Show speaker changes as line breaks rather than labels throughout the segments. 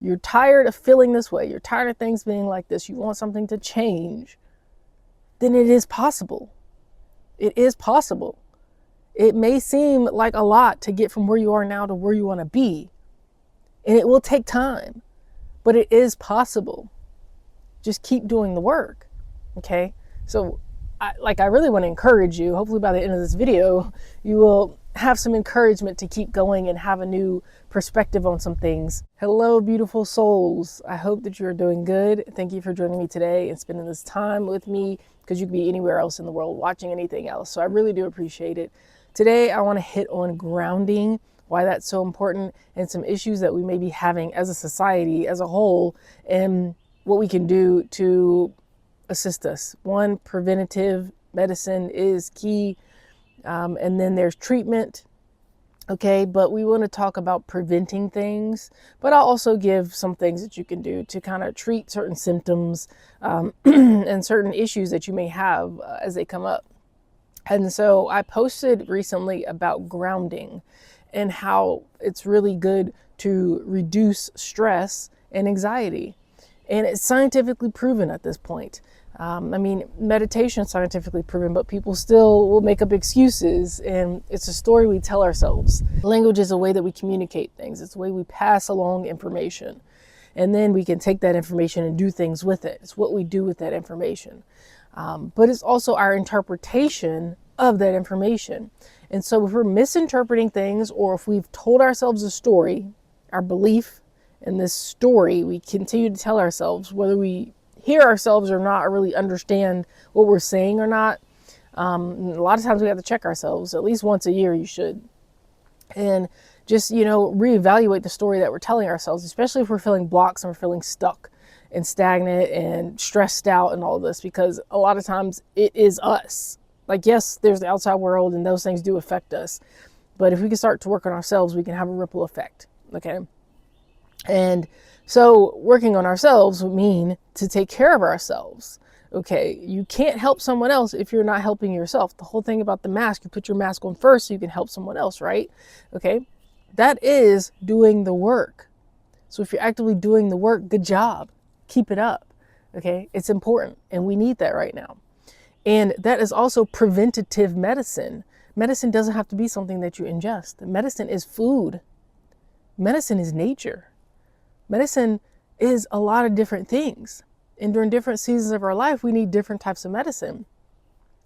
you're tired of feeling this way, you're tired of things being like this, you want something to change, then it is possible. It is possible. It may seem like a lot to get from where you are now to where you want to be, and it will take time, but it is possible. Just keep doing the work. Okay. So I really want to encourage you. Hopefully by the end of this video, you will have some encouragement to keep going and have a new perspective on some things. Hello, beautiful souls. I hope that you're doing good. Thank you for joining me today and spending this time with me, because you could be anywhere else in the world watching anything else. So I really do appreciate it. Today, I want to hit on grounding, why that's so important, and some issues that we may be having as a society as a whole, and what we can do to assist us. One, preventative medicine is key, and then there's treatment. Okay, but we want to talk about preventing things, but I'll also give some things that you can do to kind of treat certain symptoms and certain issues that you may have as they come up. And so I posted recently about grounding and how it's really good to reduce stress and anxiety. And it's scientifically proven at this point. Meditation is scientifically proven, but people still will make up excuses, and it's a story we tell ourselves. Language is a way that we communicate things. It's a way we pass along information, and then we can take that information and do things with it. It's what we do with that information. But it's also our interpretation of that information. And so if we're misinterpreting things, or if we've told ourselves a story, our belief in this story, we continue to tell ourselves, whether we hear ourselves or not, or really understand what we're saying or not. A lot of times we have to check ourselves at least once a year. You should. And just, reevaluate the story that we're telling ourselves, especially if we're feeling blocks and we're feeling stuck and stagnant and stressed out and all this, because a lot of times it is us. Like, yes, there's the outside world and those things do affect us. But if we can start to work on ourselves, we can have a ripple effect. Okay. And so working on ourselves would mean to take care of ourselves. Okay. You can't help someone else if you're not helping yourself. The whole thing about the mask, you put your mask on first so you can help someone else, right? Okay. That is doing the work. So if you're actively doing the work, good job. Keep it up. Okay. It's important, and we need that right now. And that is also preventative medicine. Medicine doesn't have to be something that you ingest. Medicine is food. Medicine is nature. Medicine is a lot of different things. And during different seasons of our life, we need different types of medicine.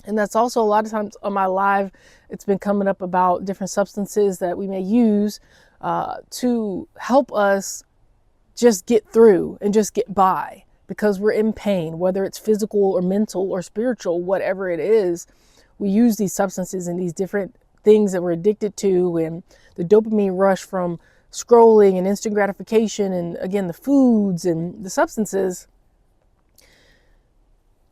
And that's also a lot of times on my live, it's been coming up about different substances that we may use to help us just get through and just get by, because we're in pain, whether it's physical or mental or spiritual, whatever it is. We use these substances and these different things that we're addicted to, and the dopamine rush from scrolling and instant gratification, and again, the foods and the substances,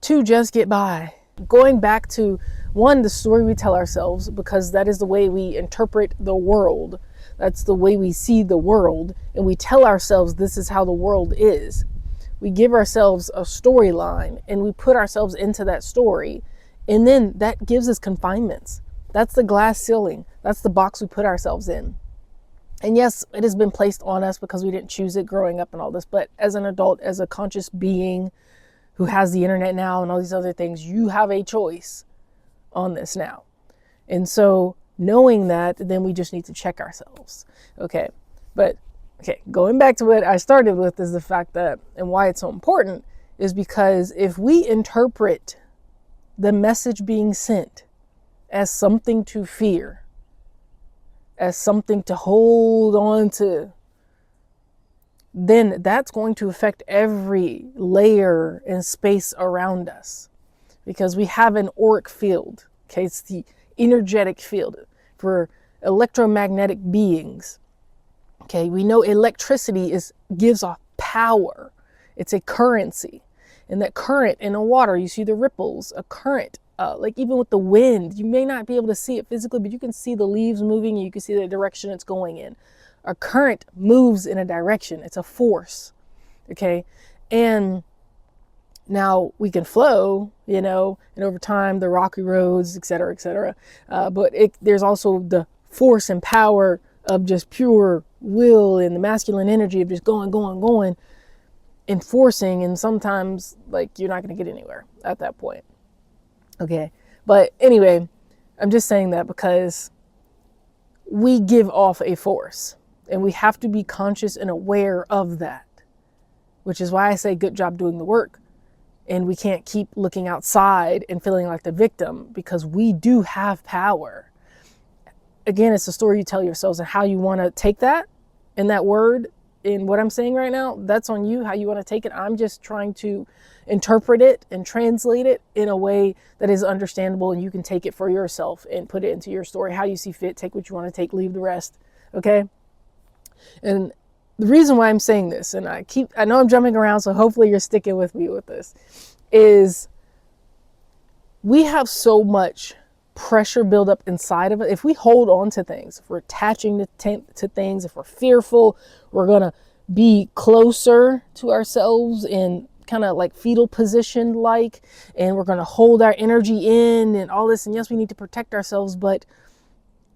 to just get by. Going back to the story we tell ourselves, because that is the way we interpret the world. That's the way we see the world, and we tell ourselves this is how the world is. We give ourselves a storyline and we put ourselves into that story, and then that gives us confinements. That's the glass ceiling. That's the box we put ourselves in. And yes, it has been placed on us because we didn't choose it growing up and all this, but as an adult, as a conscious being who has the internet now and all these other things, you have a choice on this now. And so knowing that, then we just need to check ourselves. Okay. Going back to what I started with, is the fact that, and why it's so important, is because if we interpret the message being sent as something to fear, as something to hold on to, then that's going to affect every layer and space around us, because we have an auric field. Okay, it's the energetic field for electromagnetic beings. Okay, we know electricity gives off power. It's a currency. And that current in the water, you see the ripples, a current, like even with the wind, you may not be able to see it physically, but you can see the leaves moving and you can see the direction it's going in. A current moves in a direction. It's a force. Okay. And now we can flow, and over time, the rocky roads, et cetera, et cetera. But there's also the force and power of just pure will and the masculine energy of just going, enforcing, and sometimes like you're not going to get anywhere at that point. Okay. But anyway, I'm just saying that because we give off a force and we have to be conscious and aware of that, which is why I say good job doing the work. And we can't keep looking outside and feeling like the victim, because we do have power. Again, it's the story you tell yourselves, and how you want to take that and that word in what I'm saying right now, that's on you, how you want to take it. I'm just trying to interpret it and translate it in a way that is understandable, and you can take it for yourself and put it into your story how you see fit. Take what you want to take, leave the rest. Okay. And the reason why I'm saying this, and I know I'm jumping around, so hopefully you're sticking with me with this, is we have so much pressure build up inside of it. If we hold on to things, if we're attaching to things, if we're fearful, we're going to be closer to ourselves in kind of like fetal position and we're going to hold our energy in and all this. And yes, we need to protect ourselves, but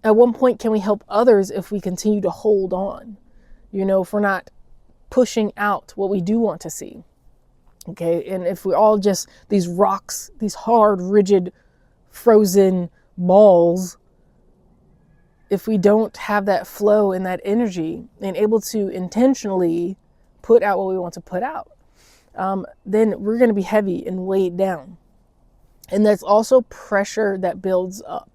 at one point, can we help others if we continue to hold on? If we're not pushing out what we do want to see. Okay. And if we're all just these rocks, these hard, rigid, frozen balls, if we don't have that flow and that energy and able to intentionally put out what we want to put out, then we're going to be heavy and weighed down. And that's also pressure that builds up.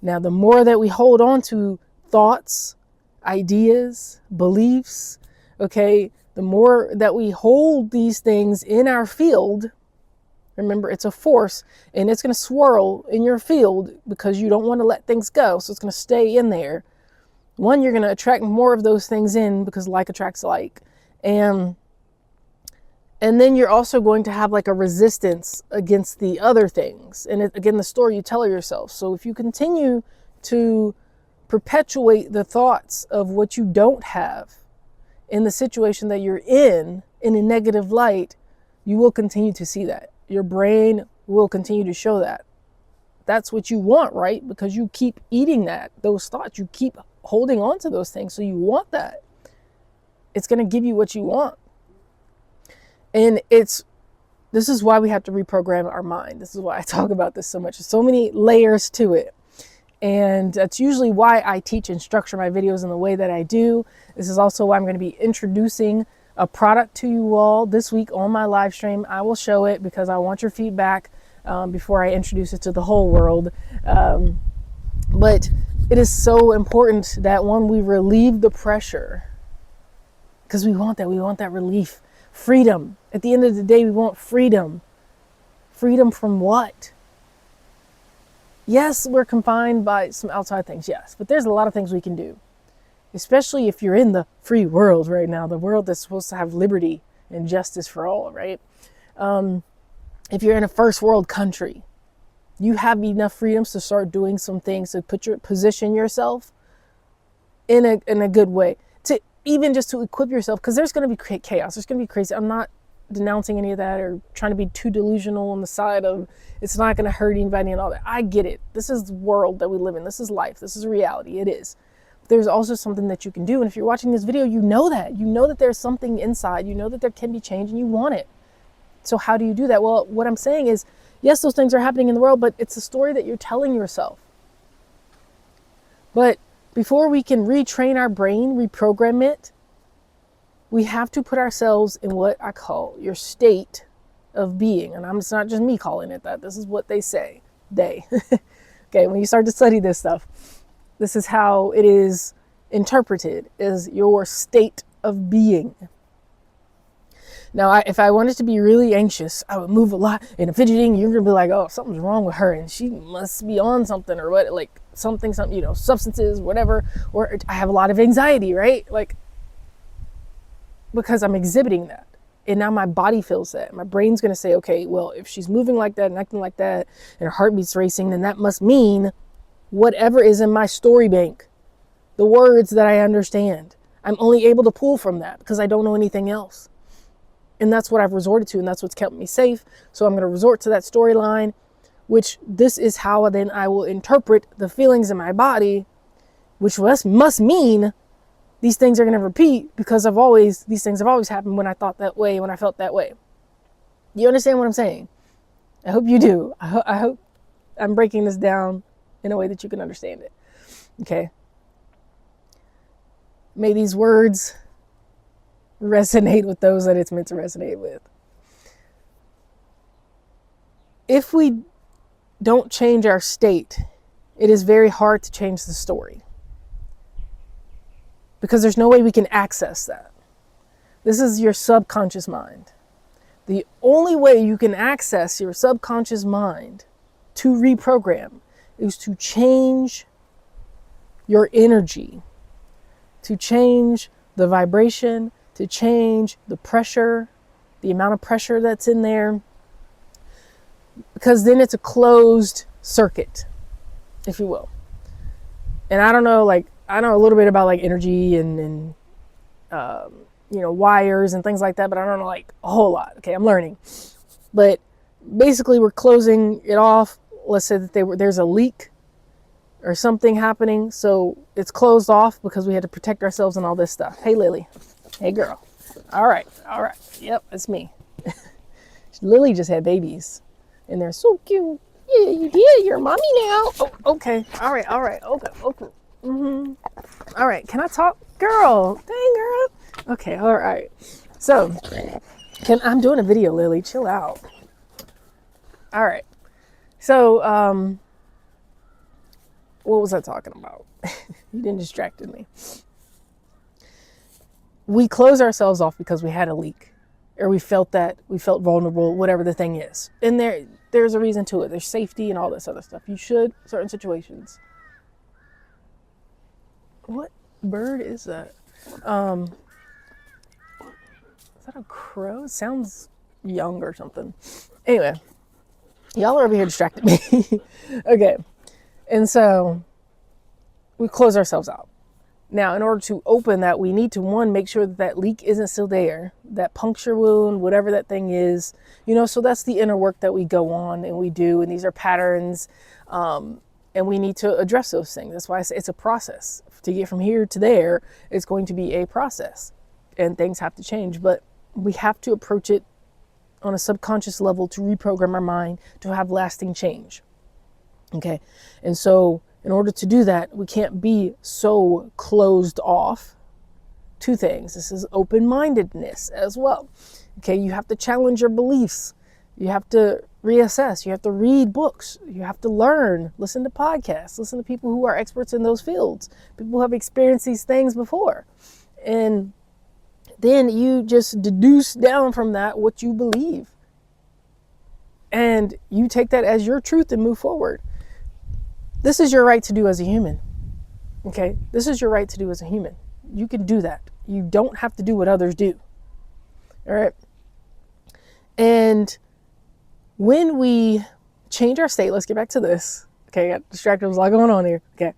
Now, the more that we hold on to thoughts, ideas, beliefs, okay, the more that we hold these things in our field, remember, it's a force and it's going to swirl in your field because you don't want to let things go. So it's going to stay in there. One, you're going to attract more of those things in because like attracts like. And then you're also going to have like a resistance against the other things. And again, the story you tell yourself. So if you continue to perpetuate the thoughts of what you don't have in the situation that you're in a negative light, you will continue to see that. Your brain will continue to show that. That's what you want, right? Because you keep eating those thoughts, you keep holding on to those things. So you want that. It's going to give you what you want. And this is why we have to reprogram our mind. This is why I talk about this so much. There's so many layers to it. And that's usually why I teach and structure my videos in the way that I do. This is also why I'm going to be introducing a product to you all this week on my live stream. I will show it because I want your feedback before I introduce it to the whole world. But it is so important that when we relieve the pressure, because we want that relief, freedom. At the end of the day, we want freedom. Freedom from what? Yes, we're confined by some outside things, yes, but there's a lot of things we can do, especially if you're in the free world right now, the world that's supposed to have liberty and justice for all, right? If you're in a first world country, you have enough freedoms to start doing some things to position yourself in a good way, to even just to equip yourself, because there's going to be chaos, there's going to be crazy. I'm not denouncing any of that or trying to be too delusional on the side of it's not going to hurt anybody and all that. I get it. This is the world that we live in. This is life. This is reality. It is. But there's also something that you can do. And if you're watching this video, you know that there's something inside, you know that there can be change and you want it. So how do you do that? Well, what I'm saying is, yes, those things are happening in the world, but it's a story that you're telling yourself. But before we can retrain our brain, reprogram it, we have to put ourselves in what I call your state of being. And it's not just me calling it that. This is what they say. Okay, when you start to study this stuff, this is how it is interpreted, as your state of being. If I wanted to be really anxious, I would move a lot and fidgeting. You're going to be like, oh, something's wrong with her and she must be on something or what, like something, substances, whatever. Or I have a lot of anxiety, right? Because I'm exhibiting that. And now my body feels that. My brain's going to say, okay, well, if she's moving like that and acting like that and her heartbeat's racing, then that must mean whatever is in my story bank, the words that I understand, I'm only able to pull from that because I don't know anything else. And that's what I've resorted to, and that's what's kept me safe. So I'm going to resort to that storyline, which this is how then I will interpret the feelings in my body which must mean these things are going to repeat because these things have always happened when I thought that way, when I felt that way. You understand what I'm saying? I hope you do. I hope I'm breaking this down in a way that you can understand it. Okay. May these words resonate with those that it's meant to resonate with. If we don't change our state, it is very hard to change the story, because there's no way we can access that. This is your subconscious mind. The only way you can access your subconscious mind to reprogram is to change your energy, to change the vibration, to change the pressure, the amount of pressure that's in there, because then it's a closed circuit, if you will. And I don't know, I know a little bit about energy and wires and things like that, but I don't know a whole lot. Okay, I'm learning. But basically, we're closing it off. Let's say that there's a leak or something happening, so it's closed off because we had to protect ourselves and all this stuff. Hey, Lily. Hey, girl. All right. Yep, it's me. Lily just had babies, and they're so cute. Yeah, you did. You're a mommy now. Oh, okay. All right. Okay. Mm-hmm. All right. Can I talk? Girl. Dang, girl. Okay. All right. So, I'm doing a video, Lily. Chill out. All right. So, what was I talking about? You didn't distracted me. We close ourselves off because we had a leak, or we felt vulnerable, whatever the thing is. And there's a reason to it. There's safety and all this other stuff. You should, certain situations. What bird is that? Is that a crow? It sounds young or something. Anyway, y'all are over here distracting me. Okay. And so we close ourselves out. Now, in order to open that, we need to, one, make sure that leak isn't still there, that puncture wound, whatever that thing is, so that's the inner work that we go on and we do. And these are patterns. And we need to address those things. That's why I say it's a process. To get from here to there, it's going to be a process, and things have to change. But we have to approach it on a subconscious level to reprogram our mind to have lasting change. Okay. And so in order to do that, we can't be so closed off. Two things. This is open-mindedness as well. Okay. You have to challenge your beliefs. You have to reassess. You have to read books. You have to learn, listen to podcasts, listen to people who are experts in those fields, people who have experienced these things before. And then you just deduce down from that what you believe. And you take that as your truth and move forward. This is your right to do as a human. Okay? This is your right to do as a human. You can do that. You don't have to do what others do. All right? And when we change our state, let's get back to this. Okay, I got distracted. There's a lot going on here. Okay.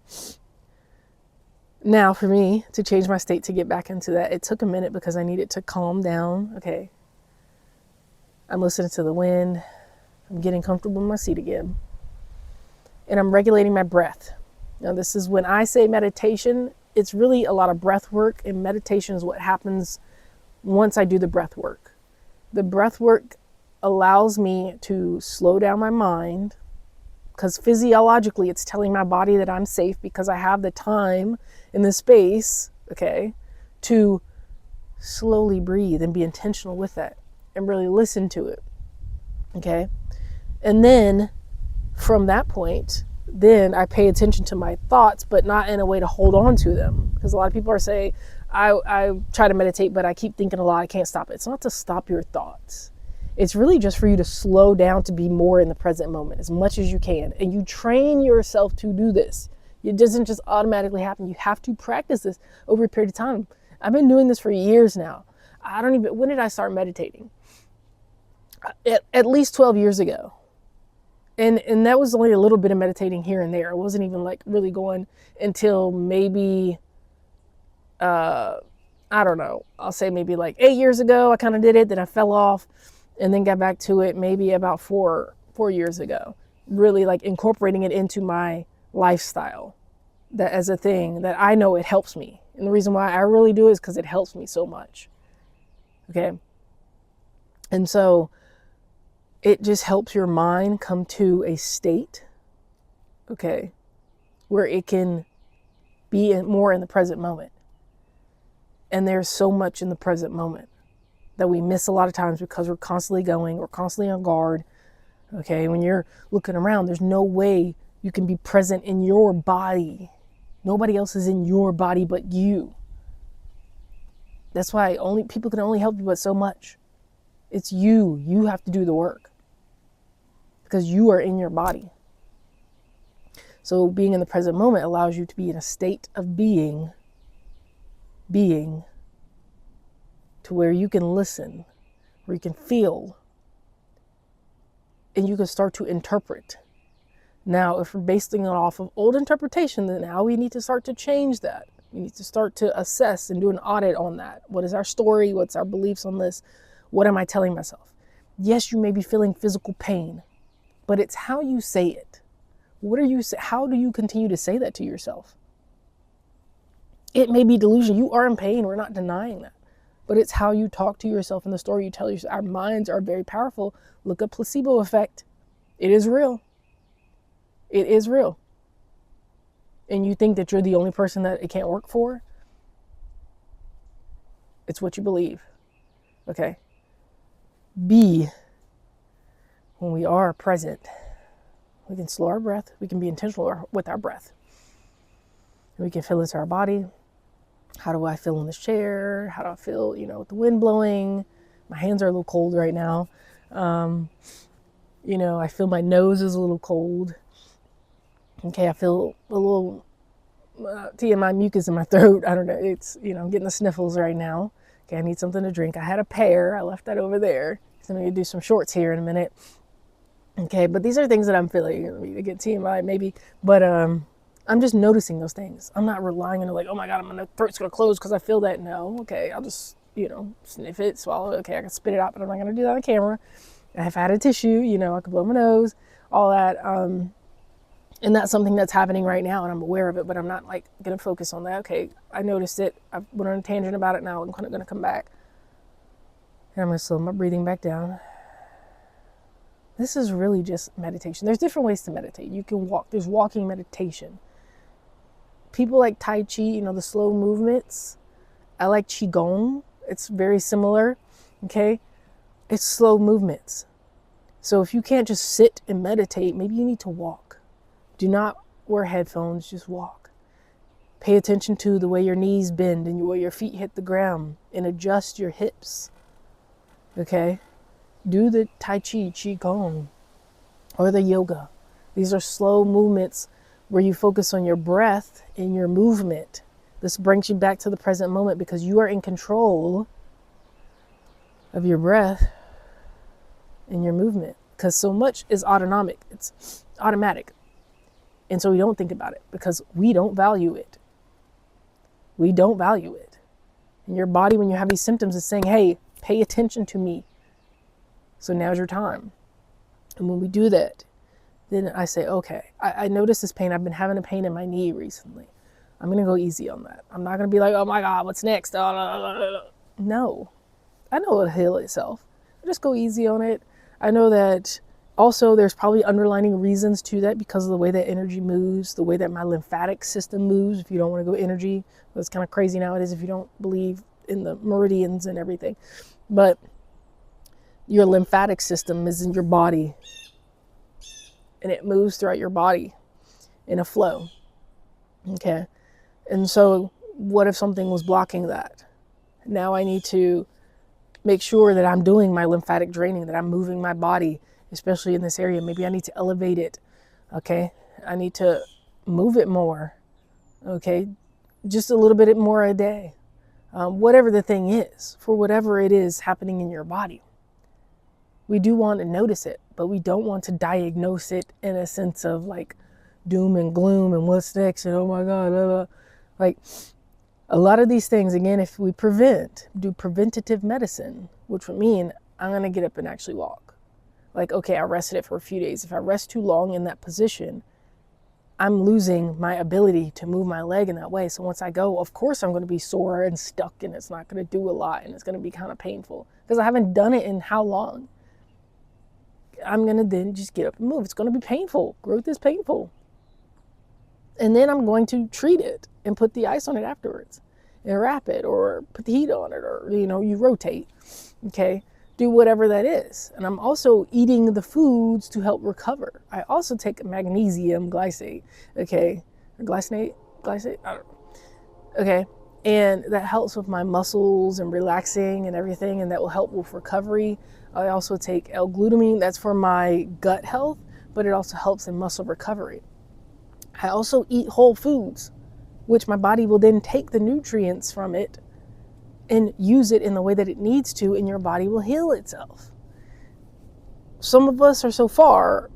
Now, for me to change my state to get back into that, it took a minute because I needed to calm down. Okay. I'm listening to the wind. I'm getting comfortable in my seat again. And I'm regulating my breath. Now, this is when I say meditation, it's really a lot of breath work, and meditation is what happens once I do the breath work. The breath work allows me to slow down my mind, because physiologically it's telling my body that I'm safe because I have the time and the space, okay, to slowly breathe and be intentional with that and really listen to it, okay? And then from that point, then I pay attention to my thoughts, but not in a way to hold on to them, because a lot of people are saying, I try to meditate, but I keep thinking a lot, I can't stop it. It's not to stop your thoughts. It's really just for you to slow down, to be more in the present moment as much as you can. And you train yourself to do this. It doesn't just automatically happen. You have to practice this over a period of time. I've been doing this for years now. When did I start meditating? At least 12 years ago. And that was only a little bit of meditating here and there. It wasn't even really going until maybe, I don't know. I'll say maybe 8 years ago, I kind of did it. Then I fell off. And then got back to it maybe about four years ago, really incorporating it into my lifestyle, that as a thing that I know it helps me. And the reason why I really do it is because it helps me so much. Okay. And so it just helps your mind come to a state, okay, where it can be more in the present moment. And there's so much in the present moment that we miss a lot of times because we're constantly going, we're constantly on guard. Okay, when you're looking around, there's no way you can be present in your body. Nobody else is in your body but you. That's why people can only help you but so much. It's you. You have to do the work because you are in your body. So being in the present moment allows you to be in a state of being to where you can listen, where you can feel, and you can start to interpret. Now, if we're basing it off of old interpretation, then now we need to start to change that. We need to start to assess and do an audit on that. What is our story? What's our beliefs on this? What am I telling myself? Yes, you may be feeling physical pain, but it's how you say it. How do you continue to say that to yourself? It may be delusion. You are in pain. We're not denying that. But it's how you talk to yourself and the story you tell yourself. Our minds are very powerful. Look at placebo effect. It is real. It is real. And you think that you're the only person that it can't work for? It's what you believe. Okay? When we are present, we can slow our breath. We can be intentional with our breath. And we can feel into our body. How do I feel in this chair? How do I feel, with the wind blowing? My hands are a little cold right now. I feel my nose is a little cold. Okay, I feel a little TMI mucus in my throat. I don't know. It's, I'm getting the sniffles right now. Okay, I need something to drink. I had a pear. I left that over there. So I'm going to do some shorts here in a minute. Okay, but these are things that I'm feeling. I get TMI maybe, but I'm just noticing those things. I'm not relying on it like, oh my God, my throat's going to close because I feel that. No, okay, I'll just, sniff it, swallow it. Okay, I can spit it out, but I'm not going to do that on camera. If I had a tissue, I could blow my nose, all that. And that's something that's happening right now, and I'm aware of it, but I'm not like going to focus on that. Okay, I noticed it. I went on a tangent about it now. I'm kind of going to come back. And I'm going to slow my breathing back down. This is really just meditation. There's different ways to meditate. You can walk. There's walking meditation. People like Tai Chi, the slow movements. I like Qigong. It's very similar. Okay? It's slow movements. So if you can't just sit and meditate, maybe you need to walk. Do not wear headphones, just walk. Pay attention to the way your knees bend and the way your feet hit the ground and adjust your hips. Okay? Do the Tai Chi, Qigong, or the yoga. These are slow movements where you focus on your breath and your movement. This brings you back to the present moment because you are in control of your breath and your movement. Because so much is autonomic. It's automatic. And so we don't think about it because we don't value it. We don't value it. And your body, when you have these symptoms, is saying, hey, pay attention to me. So now's your time. And when we do that, then I say, okay, I noticed this pain. I've been having a pain in my knee recently. I'm going to go easy on that. I'm not going to be like, oh my God, what's next? No, I know it'll heal itself. I just go easy on it. I know that also there's probably underlying reasons to that because of the way that energy moves, the way that my lymphatic system moves. If you don't want to go energy, it's kind of crazy nowadays if you don't believe in the meridians and everything. But your lymphatic system is in your body and it moves throughout your body in a flow. Okay. And so what if something was blocking that? Now I need to make sure that I'm doing my lymphatic draining, that I'm moving my body, especially in this area. Maybe I need to elevate it. Okay. I need to move it more. Okay. Just a little bit more a day. Whatever the thing is, for whatever it is happening in your body. We do want to notice it, but we don't want to diagnose it in a sense of like doom and gloom and what's next and oh my God, blah, blah. Like a lot of these things, again, if we do preventative medicine, which would mean I'm going to get up and actually walk. Like, okay, I rested it for a few days. If I rest too long in that position, I'm losing my ability to move my leg in that way. So once I go, of course I'm going to be sore and stuck, and it's not going to do a lot, and it's going to be kind of painful because I haven't done it in how long. I'm going to then just get up and move. It's going to be painful. Growth is painful. And then I'm going to treat it and put the ice on it afterwards and wrap it or put the heat on it, or, you rotate. Okay. Do whatever that is. And I'm also eating the foods to help recover. I also take magnesium glycate. Okay. Or glycinate? Glycate? I don't know. Okay. And that helps with my muscles and relaxing and everything. And that will help with recovery. I also take L-glutamine. That's for my gut health, but it also helps in muscle recovery. I also eat whole foods, which my body will then take the nutrients from it and use it in the way that it needs to, and your body will heal itself. Some of us are so far,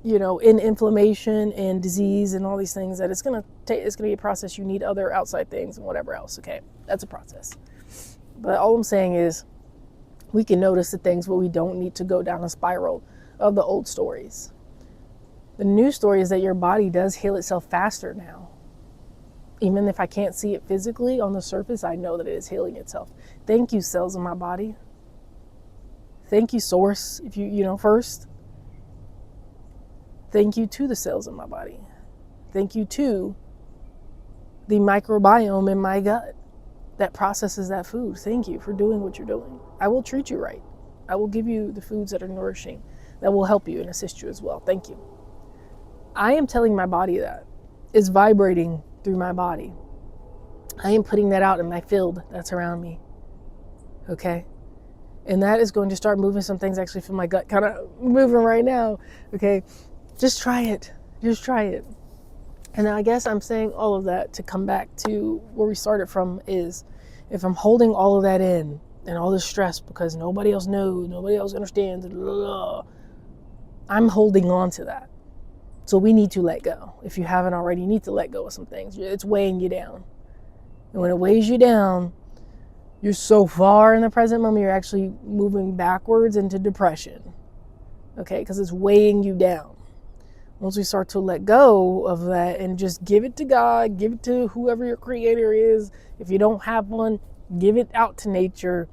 in inflammation and disease and all these things that it's gonna be a process. You need other outside things and whatever else. Okay, that's a process. But all I'm saying is, we can notice the things, but we don't need to go down a spiral of the old stories. The new story is that your body does heal itself faster now. Even if I can't see it physically on the surface, I know that it is healing itself. Thank you, cells in my body. Thank you, source, if first. Thank you to the cells in my body. Thank you to the microbiome in my gut that processes that food. Thank you for doing what you're doing. I will treat you right. I will give you the foods that are nourishing, that will help you and assist you as well. Thank you. I am telling my body that. It's vibrating through my body. I am putting that out in my field that's around me. Okay? And that is going to start moving some things. Actually feel my gut kind of moving right now. Okay? Just try it. Just try it. And I guess I'm saying all of that to come back to where we started from is, if I'm holding all of that in and all this stress because nobody else knows, nobody else understands, I'm holding on to that. So we need to let go. If you haven't already, you need to let go of some things. It's weighing you down. And when it weighs you down, you're so far in the present moment, you're actually moving backwards into depression. Okay? Because it's weighing you down. Once we start to let go of that and just give it to God, give it to whoever your creator is. If you don't have one, give it out to nature.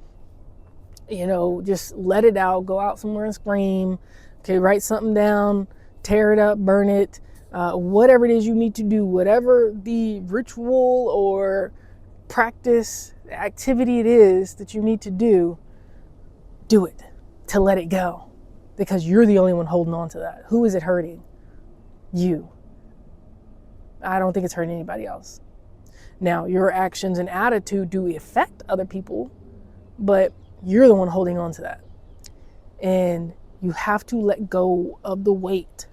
Just let it out. Go out somewhere and scream. Okay, write something down. Tear it up, burn it. Whatever it is you need to do, whatever the ritual or practice, activity it is that you need to do it to let it go. Because you're the only one holding on to that. Who is it hurting? You. I don't think it's hurting anybody else. Now, your actions and attitude do affect other people, but you're the one holding on to that. And you have to let go of the weight.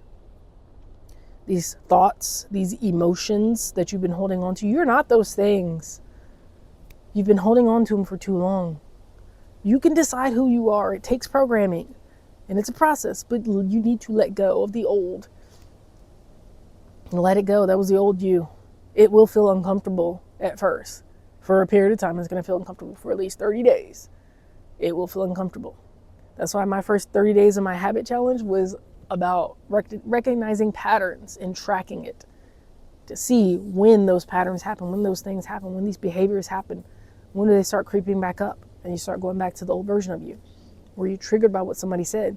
These thoughts, these emotions that you've been holding on to, you're not those things. You've been holding on to them for too long. You can decide who you are. It takes programming, and it's a process, but you need to let go of the old. Let it go. That was the old you. It will feel uncomfortable at first. For a period of time, it's going to feel uncomfortable for at least 30 days. It will feel uncomfortable. That's why my first 30 days of my habit challenge was about recognizing patterns and tracking it to see when those patterns happen, when those things happen, when these behaviors happen, when do they start creeping back up and you start going back to the old version of you. Were you triggered by what somebody said?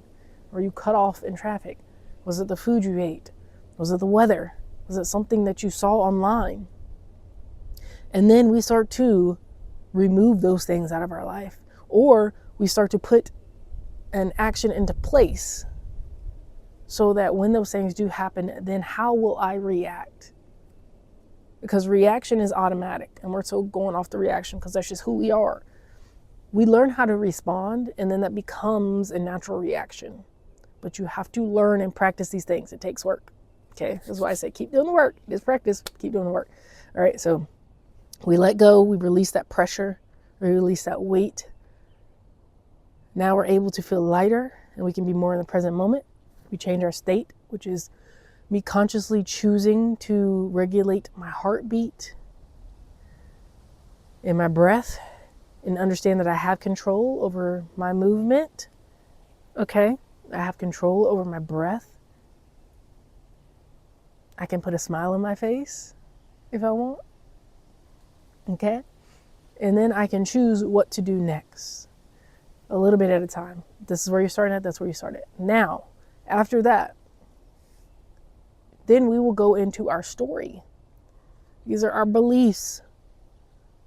Were you cut off in traffic? Was it the food you ate? Was it the weather? Was it something that you saw online? And then we start to remove those things out of our life, or we start to put an action into place so that when those things do happen, then how will I react? Because reaction is automatic, and we're so going off the reaction because that's just who we are. We learn how to respond, and then that becomes a natural reaction. But you have to learn and practice these things. It takes work. Okay, that's why I say keep doing the work. Just practice, keep doing the work. All right, so we let go, we release that pressure, we release that weight. Now we're able to feel lighter, and we can be more in the present moment. We change our state, which is me consciously choosing to regulate my heartbeat and my breath, and understand that I have control over my movement. Okay, I have control over my breath. I can put a smile on my face if I want. Okay? And then I can choose what to do next. A little bit at a time. This is where you're starting at, that's where you start at. Now, after that, then we will go into our story. These are our beliefs.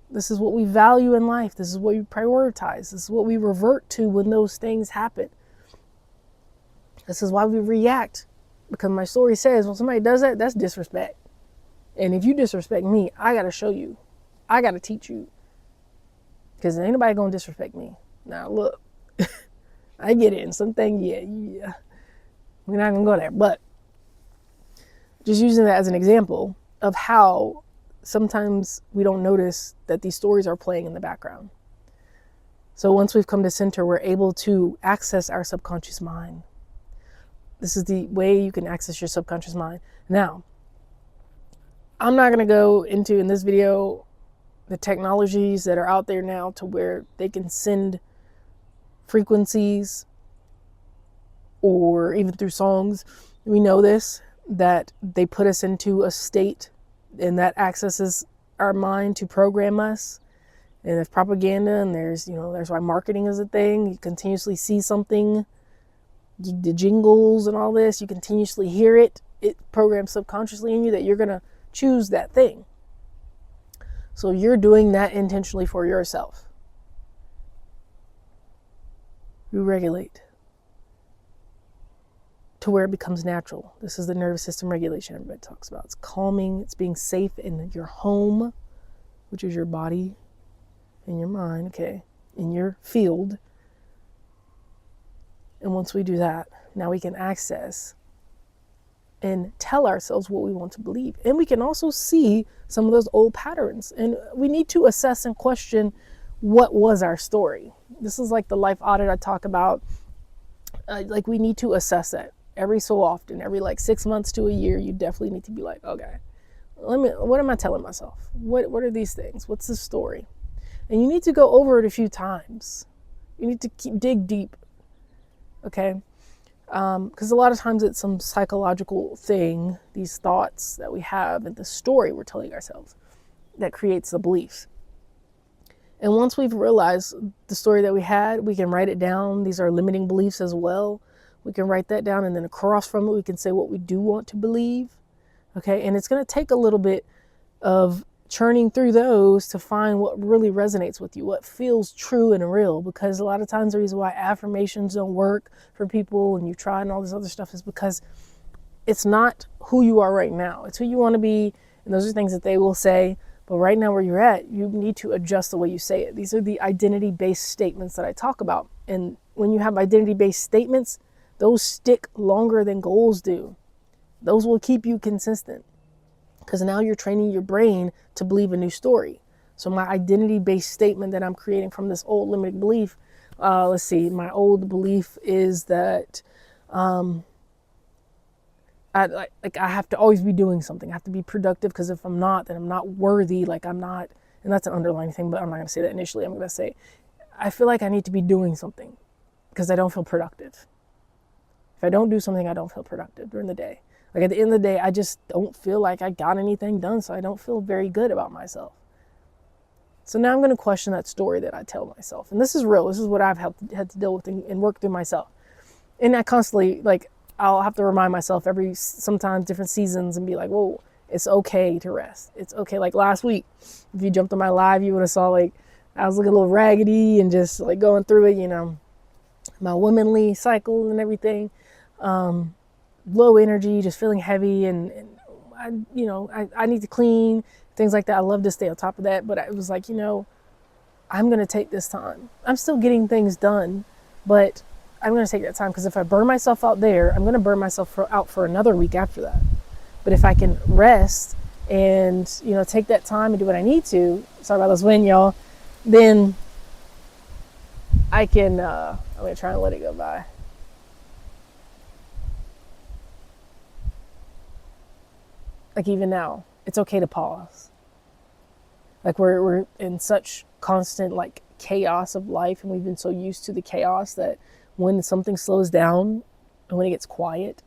This is what we value in life. This is what we prioritize. This is what we revert to when those things happen. This is why we react. Because my story says when somebody does that, that's disrespect. And if you disrespect me, I got to show you. I got to teach you. Because ain't nobody going to disrespect me. Now, look. I get it. And something, yeah. We're not going to go there. But just using that as an example of how sometimes we don't notice that these stories are playing in the background. So once we've come to center, we're able to access our subconscious mind. This is the way you can access your subconscious mind. Now, I'm not going to go into in this video the technologies that are out there now to where they can send frequencies or even through songs. We know this, that they put us into a state and that accesses our mind to program us. And there's propaganda and there's why marketing is a thing. You continuously see something, the jingles and all this, you continuously hear it. It programs subconsciously in you that you're going to choose that thing. So you're doing that intentionally for yourself. You regulate to where it becomes natural. This is the nervous system regulation everybody talks about. It's calming, it's being safe in your home, which is your body and your mind, okay, in your field. And once we do that, now we can access and tell ourselves what we want to believe. And we can also see some of those old patterns. And we need to assess and question what was our story. This is like the life audit I talk about. Like we need to assess that every so often, every like 6 months to a year. You definitely need to be like, okay, what am I telling myself? What are these things? What's the story? And you need to go over it a few times. You need to dig deep. Okay? Because a lot of times it's some psychological thing, these thoughts that we have and the story we're telling ourselves that creates the beliefs. And once we've realized the story that we had, we can write it down. These are limiting beliefs as well. We can write that down, and then across from it, we can say what we do want to believe. Okay, and it's going to take a little bit of churning through those to find what really resonates with you, what feels true and real. Because a lot of times the reason why affirmations don't work for people and you try and all this other stuff is because it's not who you are right now. It's who you want to be, and those are things that they will say. But right now where you're at, you need to adjust the way you say it. These are the identity-based statements that I talk about. And when you have identity-based statements, those stick longer than goals do. Those will keep you consistent because now you're training your brain to believe a new story. So my identity-based statement that I'm creating from this old limiting belief, let's see, my old belief is that I have to always be doing something. I have to be productive because if I'm not, then I'm not worthy. Like I'm not, and that's an underlying thing, but I'm not going to say that initially. I'm going to say, I feel like I need to be doing something because I don't feel productive. If I don't do something, I don't feel productive during the day. Like at the end of the day, I just don't feel like I got anything done, so I don't feel very good about myself. So now I'm going to question that story that I tell myself. And this is real. This is what I've had to deal with and work through myself. And I constantly, like, I'll have to remind myself sometimes different seasons and be like, whoa, it's okay to rest. It's okay. Like last week, if you jumped on my live, you would have saw like, I was looking a little raggedy and just like going through it, my womanly cycle and everything. Low energy, just feeling heavy, and I need to clean, things like that. I love to stay on top of that, but it was like, I'm going to take this time. I'm still getting things done, but I'm going to take that time because if I burn myself out there, I'm going to burn myself out for another week after that. But if I can rest and, take that time and do what I need to, sorry about this wind, y'all, then I can, I'm going to try and let it go by. Like even now, it's okay to pause. Like we're in such constant like chaos of life, and we've been so used to the chaos that when something slows down and when it gets quiet,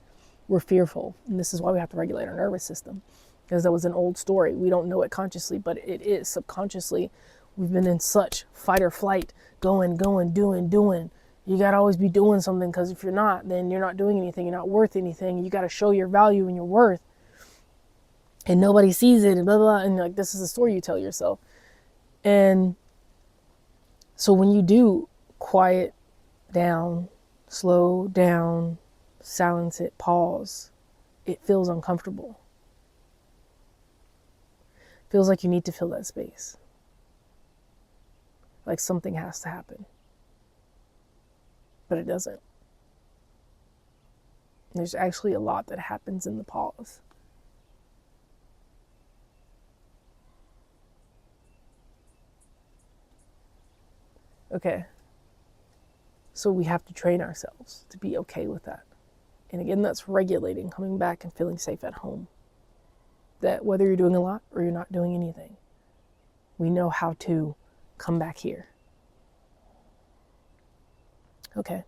We're fearful. And this is why we have to regulate our nervous system, because that was an old story. We don't know it consciously, but it is subconsciously. We've been in such fight or flight, going, doing. You got to always be doing something, because if you're not, then you're not doing anything. You're not worth anything. You got to show your value and your worth. And nobody sees it, and blah, blah, blah. And like, this is a story you tell yourself. And so when you do quiet down, slow down, silence it, pause, it feels uncomfortable. It feels like you need to fill that space. Like something has to happen. But it doesn't. There's actually a lot that happens in the pause. Okay. So we have to train ourselves to be okay with that. And again, that's regulating, coming back and feeling safe at home. That whether you're doing a lot or you're not doing anything, we know how to come back here. Okay.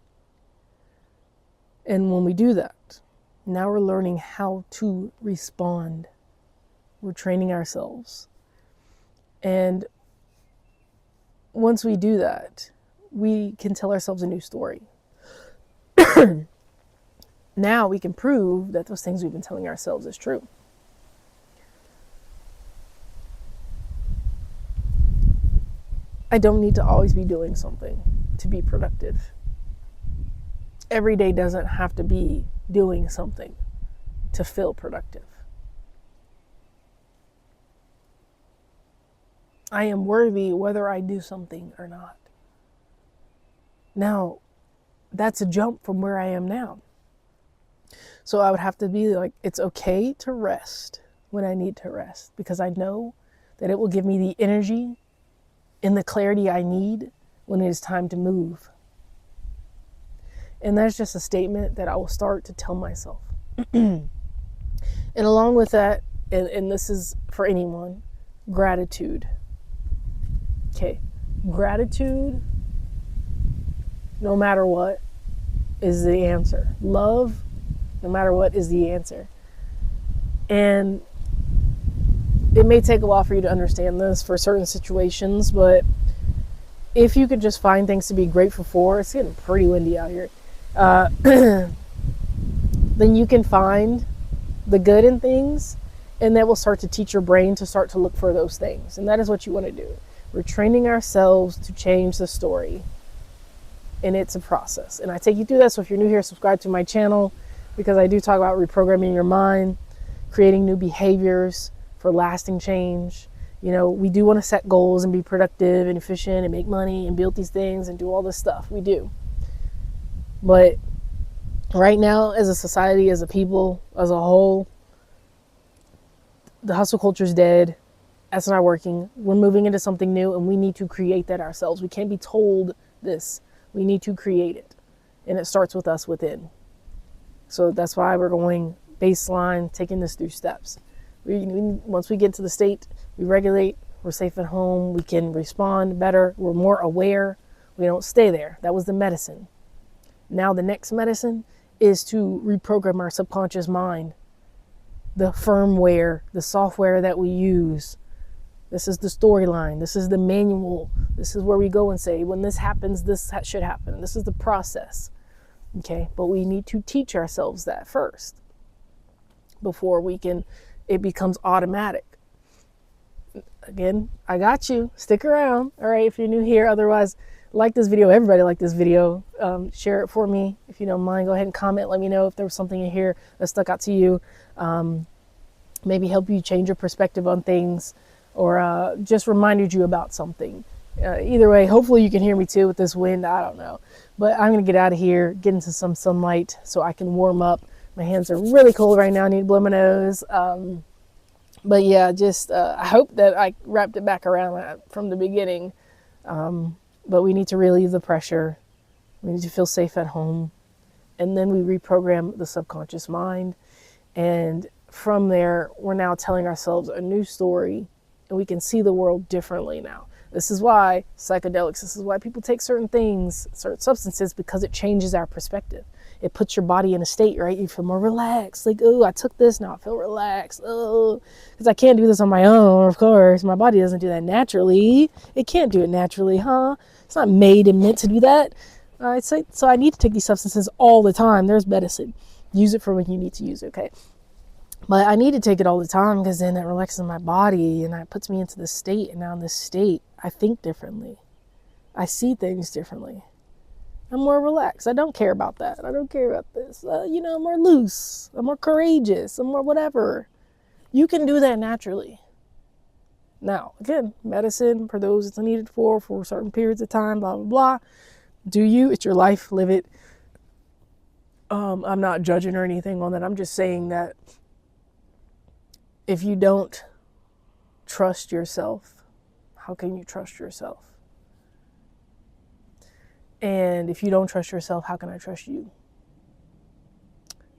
And when we do that, now we're learning how to respond. We're training ourselves. And once we do that, we can tell ourselves a new story. Now we can prove that those things we've been telling ourselves is true. I don't need to always be doing something to be productive. Every day doesn't have to be doing something to feel productive. I am worthy whether I do something or not. Now, that's a jump from where I am now. So I would have to be like, it's okay to rest when I need to rest, because I know that it will give me the energy and the clarity I need when it is time to move. And that's just a statement that I will start to tell myself. And along with that, and this is for anyone, gratitude. Okay, gratitude, no matter what, is the answer. Love, no matter what, is the answer. And it may take a while for you to understand this for certain situations, but if you could just find things to be grateful for, it's getting pretty windy out here, then you can find the good in things, and that will start to teach your brain to start to look for those things. And that is what you want to do. We're training ourselves to change the story, and it's a process. And I take you through that. So if you're new here, subscribe to my channel, because I do talk about reprogramming your mind, creating new behaviors for lasting change. You know, we do want to set goals and be productive and efficient and make money and build these things and do all this stuff. We do. But right now, as a society, as a people, as a whole, the hustle culture is dead. That's not working. We're moving into something new, and we need to create that ourselves. We can't be told this. We need to create it. And it starts with us within. So that's why we're going baseline, taking this through steps. Once we get to the state, we regulate, we're safe at home, we can respond better, we're more aware, we don't stay there. That was the medicine. Now the next medicine is to reprogram our subconscious mind. The firmware, the software that we use. This is the storyline. This is the manual. This is where we go and say, when this happens, this should happen. This is the process. Okay, but we need to teach ourselves that first before it becomes automatic. Again, I got you. Stick around. All right, if you're new here. Otherwise, like this video. Everybody like this video. Share it for me. If you don't mind, go ahead and comment. Let me know if there was something in here that stuck out to you. Maybe help you change your perspective on things, or just reminded you about something. Either way, hopefully you can hear me too with this wind. I don't know. But I'm going to get out of here, get into some sunlight so I can warm up. My hands are really cold right now. I need to blow my nose. But yeah, just I hope that I wrapped it back around from the beginning. But we need to relieve the pressure. We need to feel safe at home. And then we reprogram the subconscious mind. And from there, we're now telling ourselves a new story. And we can see the world differently now. This is why psychedelics, this is why people take certain things, certain substances, because it changes our perspective. It puts your body in a state, right? You feel more relaxed. Like, oh, I took this, now I feel relaxed. Oh, because I can't do this on my own, of course. My body doesn't do that naturally. It can't do it naturally, huh? It's not made and meant to do that. So I need to take these substances all the time. There's medicine. Use it for when you need to use it, okay? But I need to take it all the time because then it relaxes my body and it puts me into this state. And now in this state, I think differently. I see things differently. I'm more relaxed. I don't care about that. I don't care about this. I'm more loose. I'm more courageous. I'm more whatever. You can do that naturally. Now, again, medicine for those it's needed for certain periods of time, blah, blah, blah. Do you? It's your life. Live it. I'm not judging or anything on that. I'm just saying that if you don't trust yourself, how can you trust yourself? And if you don't trust yourself, how can I trust you?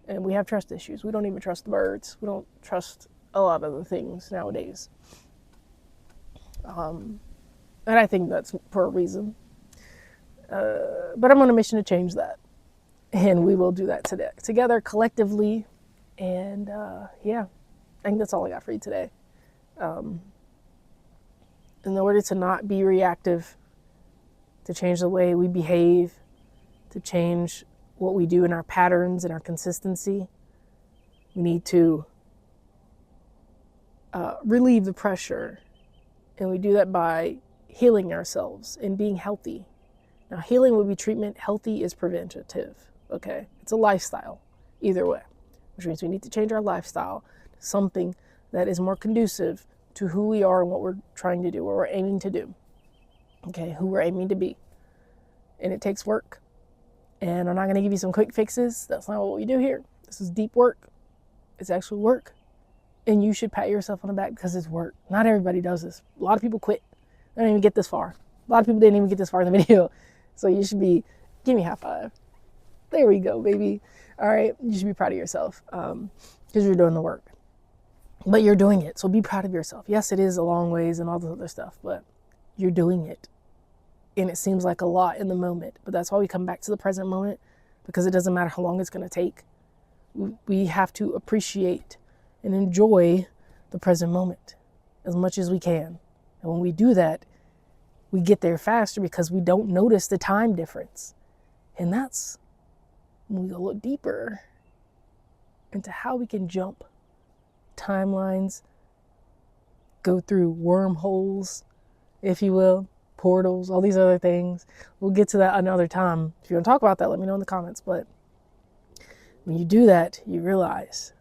And we have trust issues. We don't even trust the birds. We don't trust a lot of the things nowadays. And I think that's for a reason. But I'm on a mission to change that. And we will do that together, collectively. And yeah, I think that's all I got for you today. In order to not be reactive, to change the way we behave, to change what we do in our patterns and our consistency, we need to relieve the pressure. And we do that by healing ourselves and being healthy. Now, healing would be treatment. Healthy is preventative. Okay? It's a lifestyle, either way. Which means we need to change our lifestyle to something that is more conducive to who we are and what we're trying to do, what we're aiming to do. Okay? Who we're aiming to be. And it takes work. And I'm not going to give you some quick fixes. That's not what we do here. This is deep work. It's actual work. And you should pat yourself on the back because it's work. Not everybody does this. A lot of people quit. They don't even get this far. A lot of people didn't even get this far in the video. So you should be, give me a high five. There we go, baby. All right. You should be proud of yourself because you're doing the work. But you're doing it. So be proud of yourself. Yes, it is a long ways and all this other stuff, but you're doing it. And it seems like a lot in the moment. But that's why we come back to the present moment, because it doesn't matter how long it's going to take. We have to appreciate and enjoy the present moment as much as we can. And when we do that, we get there faster because we don't notice the time difference. And that's when we look deeper into how we can jump timelines, go through wormholes, if you will, portals, all these other things. We'll get to that another time. If you want to talk about that, let me know in the comments. But when you do that, you realize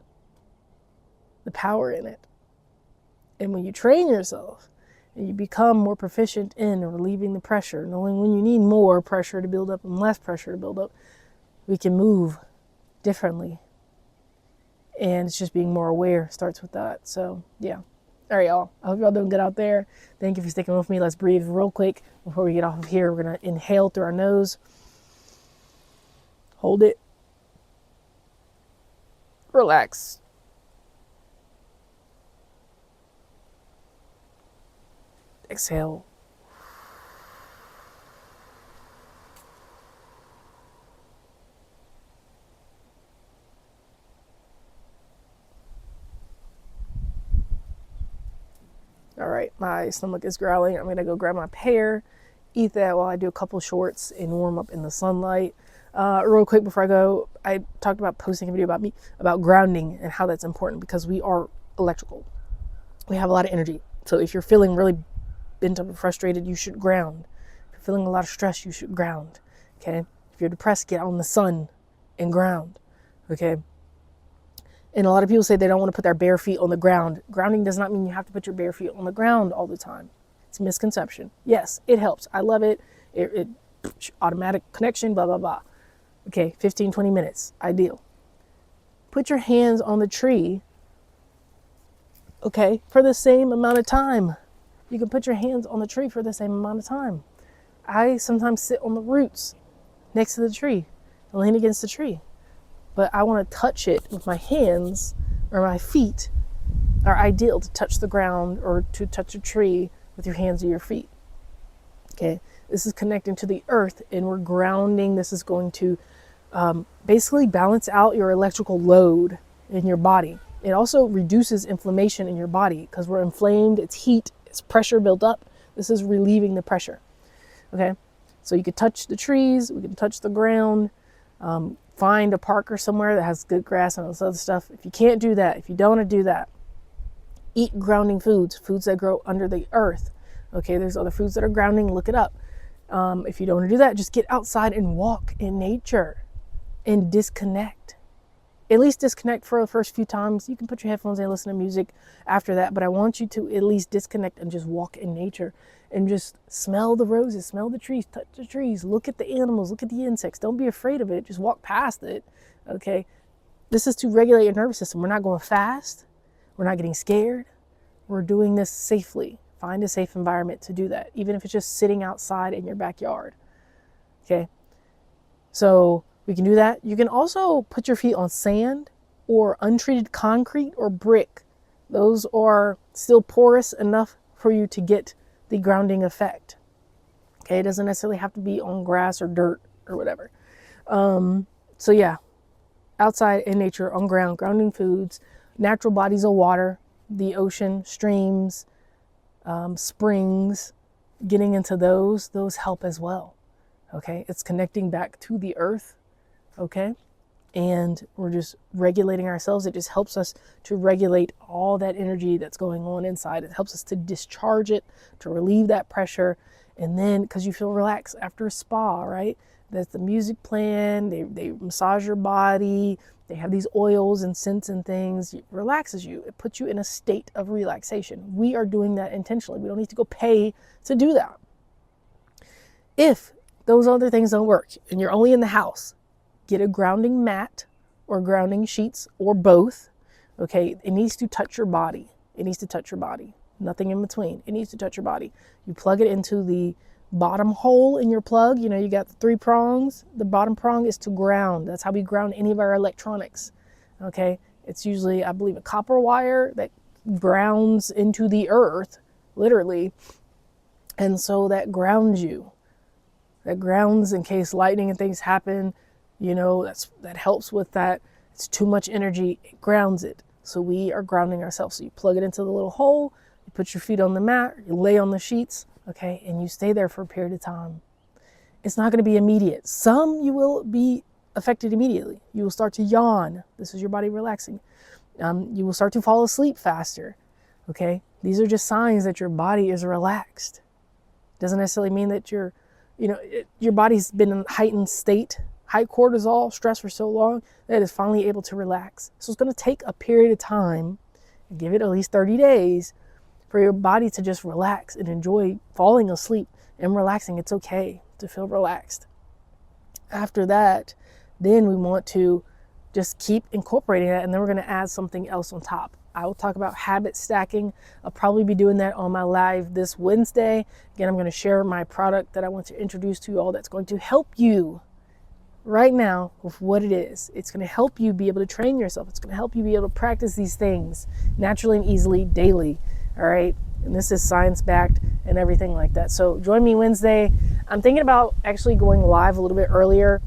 the power in it. And when you train yourself and you become more proficient in relieving the pressure, knowing when you need more pressure to build up and less pressure to build up, we can move differently. And it's just being more aware starts with that. So yeah. All right, y'all. I hope y'all doing good out there. Thank you for sticking with me. Let's breathe real quick before we get off of here. We're going to inhale through our nose. Hold it. Relax. Exhale. All right, my stomach is growling. I'm gonna go grab my pear, eat that while I do a couple shorts and warm up in the sunlight. Real quick before I go, I talked about posting a video about grounding and how that's important because we are electrical. We have a lot of energy. So if you're feeling really bent up and frustrated, you should ground. If you're feeling a lot of stress, you should ground. Okay? If you're depressed, get out in the sun and ground. Okay? And a lot of people say they don't want to put their bare feet on the ground. Grounding does not mean you have to put your bare feet on the ground all the time. It's a misconception. Yes, it helps. I love it. It automatic connection, blah, blah, blah. Okay, 15, 20 minutes, ideal. Put your hands on the tree, okay, for the same amount of time. You can put your hands on the tree for the same amount of time. I sometimes sit on the roots next to the tree and lean against the tree. But I want to touch it with my hands, or my feet are ideal to touch the ground or to touch a tree with your hands or your feet. Okay, this is connecting to the earth and we're grounding. This is going to basically balance out your electrical load in your body. It also reduces inflammation in your body because we're inflamed, it's heat, it's pressure built up. This is relieving the pressure. Okay, so you could touch the trees, we can touch the ground, find a park or somewhere that has good grass and all this other stuff. If you can't do that, if you don't want to do that, eat grounding foods, foods that grow under the earth. Okay, there's other foods that are grounding, look it up. If you don't want to do that, just get outside and walk in nature and disconnect. At least disconnect for the first few times. You can put your headphones in and listen to music after that, but I want you to at least disconnect and just walk in nature and just smell the roses, smell the trees, touch the trees, look at the animals, look at the insects. Don't be afraid of it. Just walk past it. Okay. This is to regulate your nervous system. We're not going fast. We're not getting scared. We're doing this safely. Find a safe environment to do that, even if it's just sitting outside in your backyard. Okay. So we can do that. You can also put your feet on sand or untreated concrete or brick. Those are still porous enough for you to get the grounding effect. Okay, it doesn't necessarily have to be on grass or dirt or whatever. So yeah, outside in nature, on ground, grounding foods, natural bodies of water, the ocean, streams, springs, getting into those help as well. Okay, it's connecting back to the earth. Okay, and we're just regulating ourselves. It just helps us to regulate all that energy that's going on inside. It helps us to discharge it, to relieve that pressure. And then, because you feel relaxed after a spa, right? That's the music playing, they massage your body, they have these oils and scents and things. It relaxes you. It puts you in a state of relaxation. We are doing that intentionally. We don't need to go pay to do that. If those other things don't work and you're only in the house, get a grounding mat or grounding sheets or both. Okay, it needs to touch your body. It needs to touch your body. Nothing in between. It needs to touch your body. You plug it into the bottom hole in your plug. You know, you got the 3 prongs. The bottom prong is to ground. That's how we ground any of our electronics. Okay, it's usually, I believe, a copper wire that grounds into the earth, literally. And so that grounds you. That grounds in case lightning and things happen. You know, that helps with that. It's too much energy, it grounds it. So we are grounding ourselves. So you plug it into the little hole, you put your feet on the mat, you lay on the sheets, okay, and you stay there for a period of time. It's not going to be immediate. Some you will be affected immediately. You will start to yawn. This is your body relaxing. You will start to fall asleep faster, okay? These are just signs that your body is relaxed. Doesn't necessarily mean that your body's been in a heightened state, high cortisol, stress for so long that it is finally able to relax. So it's going to take a period of time, and give it at least 30 days, for your body to just relax and enjoy falling asleep and relaxing. It's okay to feel relaxed. After that, then we want to just keep incorporating that, and then we're going to add something else on top. I will talk about habit stacking. I'll probably be doing that on my live this Wednesday. Again, I'm going to share my product that I want to introduce to you all that's going to help you right now with what it is. It's going to help you be able to train yourself. It's going to help you be able to practice these things naturally and easily daily. All right. And this is science-backed and everything like that. So join me Wednesday. I'm thinking about actually going live a little bit earlier,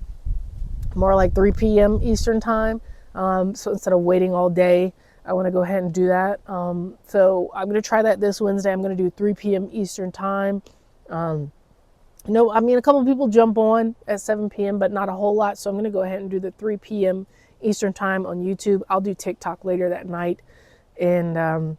more like 3 p.m. Eastern time. So instead of waiting all day, I want to go ahead and do that. So I'm going to try that this Wednesday. I'm going to do 3 p.m. Eastern time. A couple of people jump on at 7 p.m., but not a whole lot. So I'm going to go ahead and do the 3 p.m. Eastern time on YouTube. I'll do TikTok later that night. And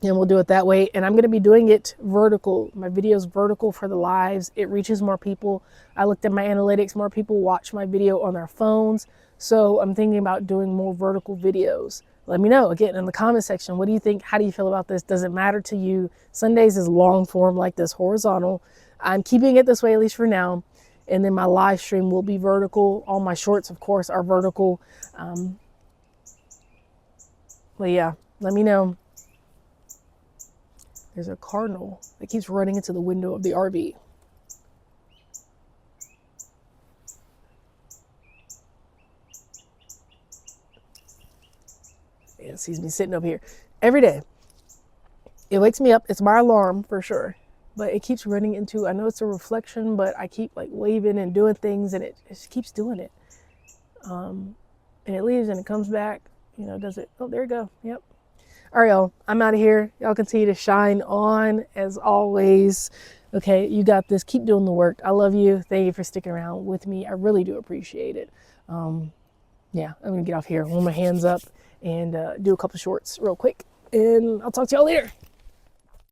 we'll do it that way. And I'm going to be doing it vertical. My video's vertical for the lives. It reaches more people. I looked at my analytics. More people watch my video on their phones. So I'm thinking about doing more vertical videos. Let me know, again, in the comment section. What do you think? How do you feel about this? Does it matter to you? Sundays is long form like this, horizontal. I'm keeping it this way, at least for now. And then my live stream will be vertical. All my shorts, of course, are vertical. But yeah, let me know. There's a cardinal that keeps running into the window of the RV. It sees me sitting up here every day. It wakes me up. It's my alarm for sure. but it keeps running into, I know it's a reflection, but I keep like waving and doing things, and it just keeps doing it. And it leaves and it comes back, you know, does it? Oh, there you go. Yep. All right, y'all, I'm out of here. Y'all continue to shine on as always. Okay, you got this. Keep doing the work. I love you. Thank you for sticking around with me. I really do appreciate it. Yeah, I'm gonna get off here, warm my hands up, and do a couple shorts real quick. And I'll talk to y'all later.